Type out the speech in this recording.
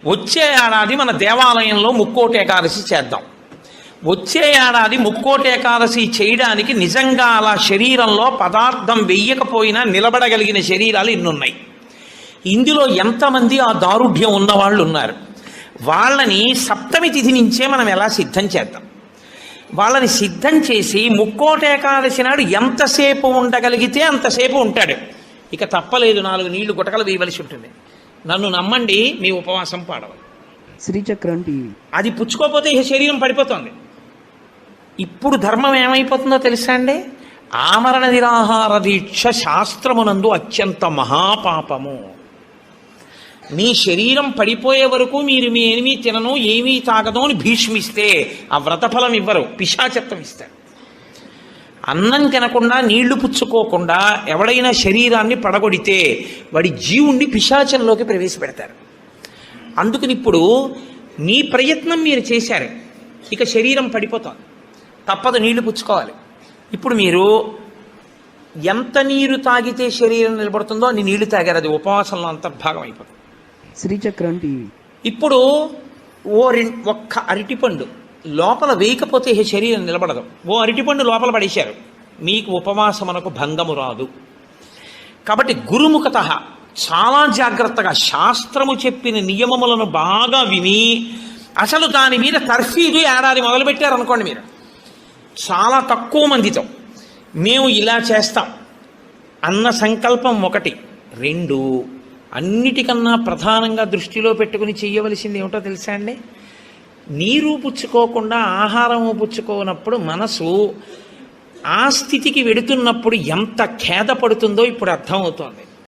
వచ్చే ఏడాది మన దేవాలయంలో ముక్కోటి ఏకాదశి చేద్దాం. వచ్చే ఏడాది ముక్కోటి ఏకాదశి చేయడానికి నిజంగా అలా శరీరంలో పదార్థం వెయ్యకపోయినా నిలబడగలిగిన శరీరాలు ఇన్నున్నాయి. ఇందులో ఎంతమంది ఆ దారుఢ్యం ఉన్నవాళ్ళు ఉన్నారు? వాళ్ళని సప్తమి తిథి నుంచే మనం ఎలా సిద్ధం చేద్దాం? వాళ్ళని సిద్ధం చేసి ముక్కోటి ఏకాదశి నాడు ఎంతసేపు ఉండగలిగితే అంతసేపు ఉంటాడు. ఇక తప్పలేదు, 4 నీళ్లు గుటకలు వేయవలసి ఉంటుంది. నన్ను నమ్మండి, మీ ఉపవాసం పాడవాలి. శ్రీచక్రం టీవీ. అది పుచ్చుకోకపోతే ఈ శరీరం పడిపోతుంది. ఇప్పుడు ధర్మం ఏమైపోతుందో తెలుసా అండి? ఆమరణ నిరాహార దీక్ష శాస్త్రమునందు అత్యంత మహాపాపము. మీ శరీరం పడిపోయే వరకు మీరు మీ ఏమీ తినను ఏమీ తాగదు అని భీష్మిస్తే ఆ వ్రతఫలం ఇవ్వరు, పిశాచత్వం ఇస్తారు. అన్నం తినకుండా నీళ్లు పుచ్చుకోకుండా ఎవడైనా శరీరాన్ని పడగొడితే వాడి జీవుణ్ణి పిశాచంలోకి ప్రవేశపెడతారు. అందుకని ఇప్పుడు మీ ప్రయత్నం మీరు చేశారు, ఇక శరీరం పడిపోతుంది, తప్పదు, నీళ్లు పుచ్చుకోవాలి. ఇప్పుడు మీరు ఎంత నీరు తాగితే శరీరం నిలబడుతుందో అన్ని నీళ్లు తాగారు, అది ఉపవాసంలో అంతర్భాగం అయిపోతుంది. శ్రీచక్రం టీవీ. ఇప్పుడు ఒక్క అరటిపండు లోపల వేయకపోతే ఈ శరీరం నిలబడదు. ఓ అరటిపండు లోపల పడేశారు, మీకు ఉపవాసమునకు భంగము రాదు. కాబట్టి గురుముఖత చాలా జాగ్రత్తగా శాస్త్రము చెప్పిన నియమములను బాగా విని అసలు దాని మీద తర్ఫీదు ఏడాది మొదలుపెట్టారనుకోండి, మీరు చాలా తక్కువ మందితో మేము ఇలా చేస్తాం అన్న సంకల్పం 1. 2, అన్నిటికన్నా ప్రధానంగా దృష్టిలో పెట్టుకుని చెయ్యవలసింది ఏమిటో తెలుసా అండి? నీరు పుచ్చుకోకుండా ఆహారము పుచ్చుకోనప్పుడు మనసు ఆ స్థితికి వెడుతున్నప్పుడు ఎంత ఖేదపడుతుందో ఇప్పుడు అర్థమవుతోంది.